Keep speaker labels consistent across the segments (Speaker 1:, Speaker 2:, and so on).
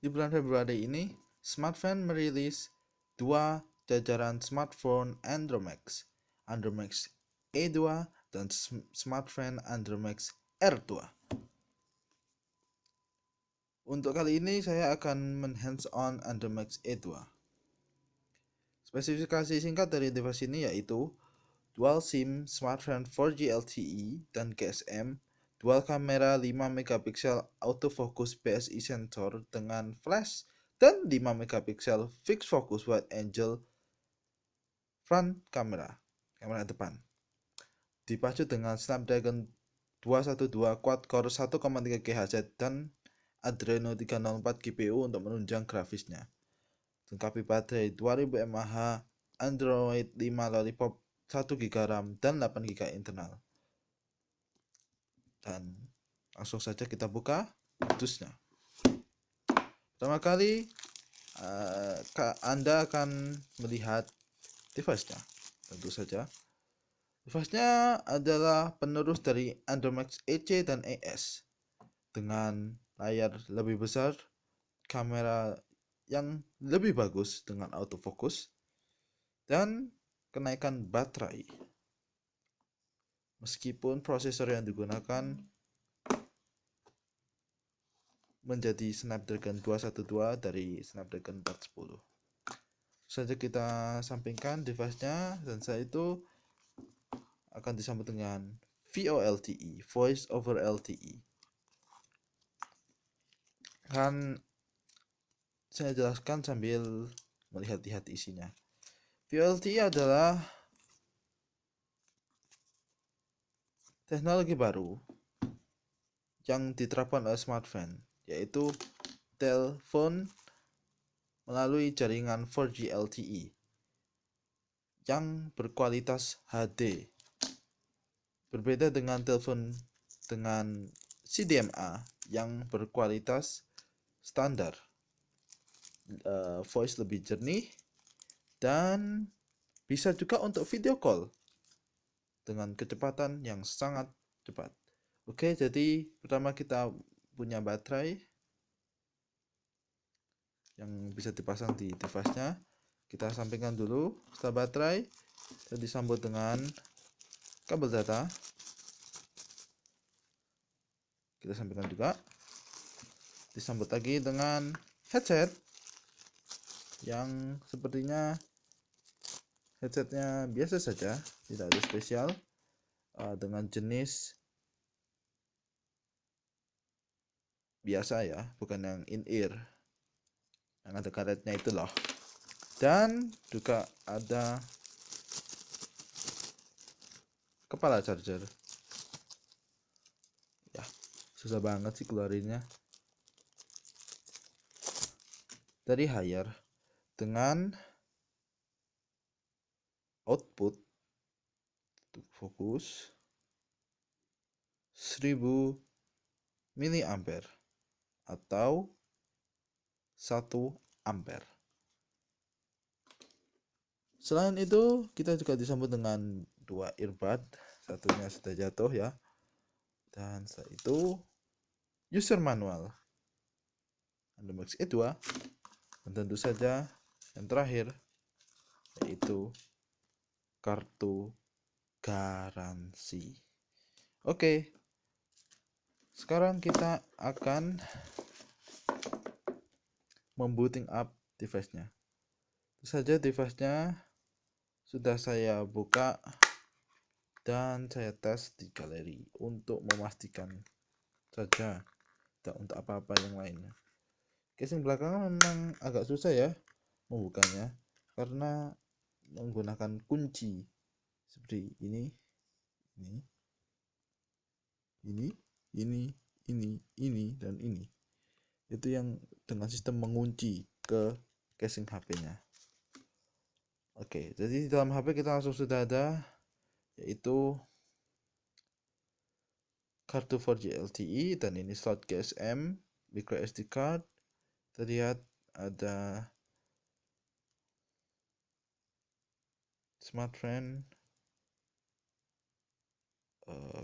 Speaker 1: Di bulan Februari ini, Smartfren merilis dua jajaran smartphone Andromax, Andromax E2 dan Smartfren Andromax R2. Untuk kali ini saya akan hands-on Andromax E2. Spesifikasi singkat dari device ini yaitu dual SIM Smartfren 4G LTE dan GSM, dual kamera 5 megapiksel autofocus BSI sensor dengan flash dan 5 megapiksel fixed focus wide angle front kamera depan. Dipacu dengan Snapdragon 212 quad-core 1,3 GHz dan Adreno 304 GPU untuk menunjang grafisnya. Dilengkapi baterai 2000 mAh, Android 5 Lollipop, 1 GB RAM dan 8 GB internal. Dan langsung saja kita buka dusnya. Pertama kali Anda akan melihat device-nya. Tentu saja device-nya adalah penerus dari Andromax EC dan ES dengan layar lebih besar, kamera yang lebih bagus dengan autofocus, dan kenaikan baterai. Meskipun prosesor yang digunakan menjadi Snapdragon 212 dari Snapdragon 410. Saja kita sampingkan device-nya, dan setelah itu akan disambut dengan VoLTE, Voice over LTE. Akan saya jelaskan sambil melihat-lihat isinya. VoLTE adalah teknologi baru yang diterapkan oleh smartphone, yaitu telepon melalui jaringan 4G LTE yang berkualitas HD. Berbeda dengan telepon dengan CDMA yang berkualitas standar. Voice lebih jernih dan bisa juga untuk video call dengan kecepatan yang sangat cepat. Oke, jadi pertama kita punya baterai yang bisa dipasang di device-nya. Kita sampingkan dulu. Setelah baterai, kita disambut dengan kabel data. Kita sampingkan juga. Disambut lagi dengan headset yang sepertinya headsetnya biasa saja, tidak ada spesial, dengan jenis biasa ya, bukan yang in-ear yang ada karetnya itu loh. Dan juga ada kepala charger. Ya, susah banget sih keluarinnya. Dari Haier dengan output fokus 1000 mAh atau 1 ampere. Selain itu, kita juga disambut dengan dua earbud, satunya sudah jatuh ya. Dan setelah itu user manual Andromax E2, dan tentu saja yang terakhir yaitu kartu garansi. Oke, sekarang kita akan membooting up device-nya. Tentu saja device-nya sudah saya buka dan saya tes di galeri untuk memastikan saja, tidak untuk apa-apa yang lainnya. Casing belakang memang agak susah ya membukanya karena menggunakan kunci seperti ini, dan ini. Itu yang dengan sistem mengunci ke casing HP-nya. Oke, jadi di dalam HP kita langsung sudah ada, yaitu kartu 4G LTE, dan ini slot GSM, micro SD card. Terlihat ada smartphone.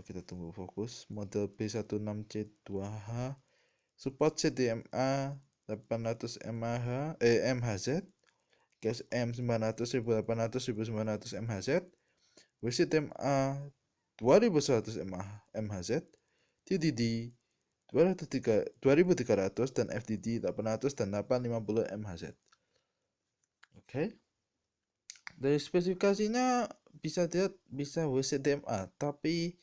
Speaker 1: Kita tunggu fokus. Model B16C2H, support CDMA 800 MHz, GSM 900, 1800, 1900 MHz, WCTMA 2100 MHz, TDD 2300 dan FDD 800 dan 850 MHz. Oke. Dari spesifikasinya bisa dilihat bisa WCTMA, tapi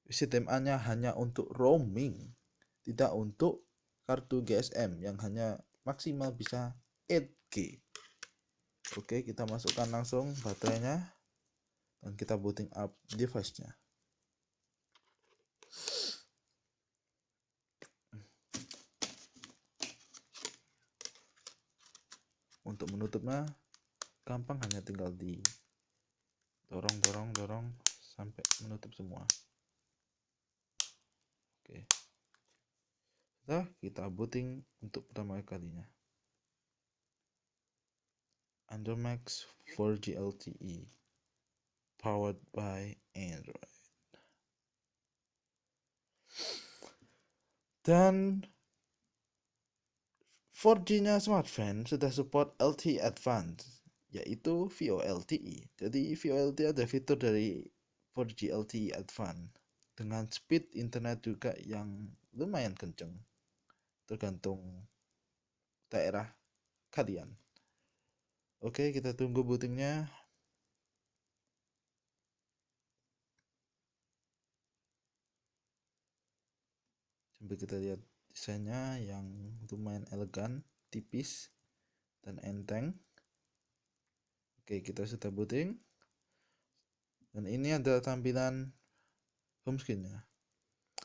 Speaker 1: WCTMA-nya hanya untuk roaming, tidak untuk kartu GSM yang hanya maksimal bisa 8G. Oke, kita masukkan langsung baterainya dan kita booting up device-nya. Untuk menutupnya gampang, hanya tinggal di dorong sampai menutup semua. Oke. Nah, kita booting untuk pertama kalinya. Undermax 4G LTE powered by Android. Dan 4G-nya smartphone sudah support LTE Advanced, yaitu VoLTE. Jadi VoLTE ada fitur dari 4G LTE Advanced dengan speed internet juga yang lumayan kenceng, tergantung daerah kalian. Oke, kita tunggu bootingnya. Sambil kita lihat desainnya yang lumayan elegan, tipis, dan enteng. Oke, kita sudah booting. Dan ini adalah tampilan home screen-nya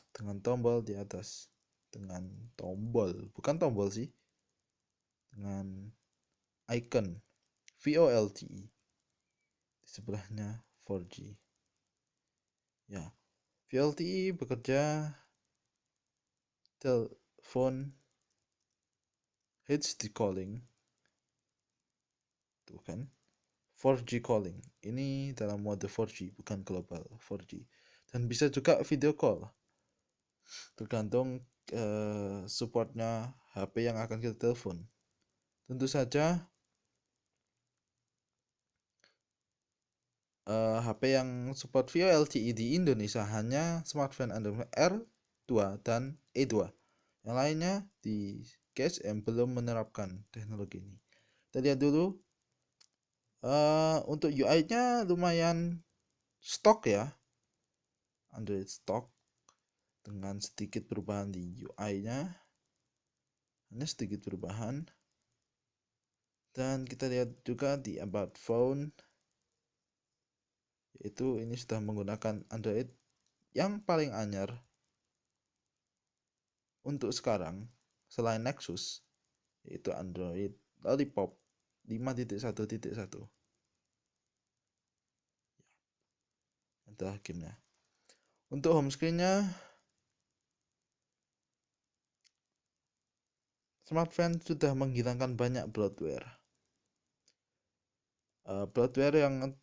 Speaker 1: dengan tombol di atas, dengan tombol, bukan tombol sih, dengan icon VoLTE di sebelahnya 4G. Ya, VoLTE bekerja telepon HD calling, tuh kan, 4G calling. Ini dalam mode 4G, bukan global 4G. Dan bisa juga video call, tergantung supportnya HP yang akan kita telepon. Tentu saja HP yang support VoLTE di Indonesia hanya smartphone Android R2 dan E2. Yang lainnya di GSM belum menerapkan teknologi ini. Kita lihat dulu. Untuk UI-nya lumayan stok ya, Android stock, dengan sedikit perubahan di UI-nya, hanya sedikit perubahan. Dan kita lihat juga di About Phone, yaitu ini sudah menggunakan Android yang paling anyar untuk sekarang selain Nexus, yaitu Android Lollipop 5.1.1. Adalah gamenya. Untuk home screen-nya, smartphone sudah menghilangkan banyak bloatware. Bloatware yang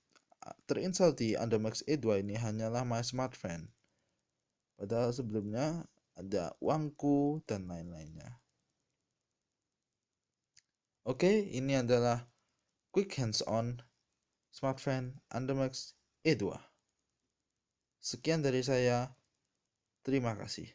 Speaker 1: terinstall di Undermax E2 ini hanyalah My Smartphone. Padahal sebelumnya ada Wangku dan lain-lainnya. Oke, ini adalah quick hands-on smartphone Undermax E2. Sekian dari saya. Terima kasih.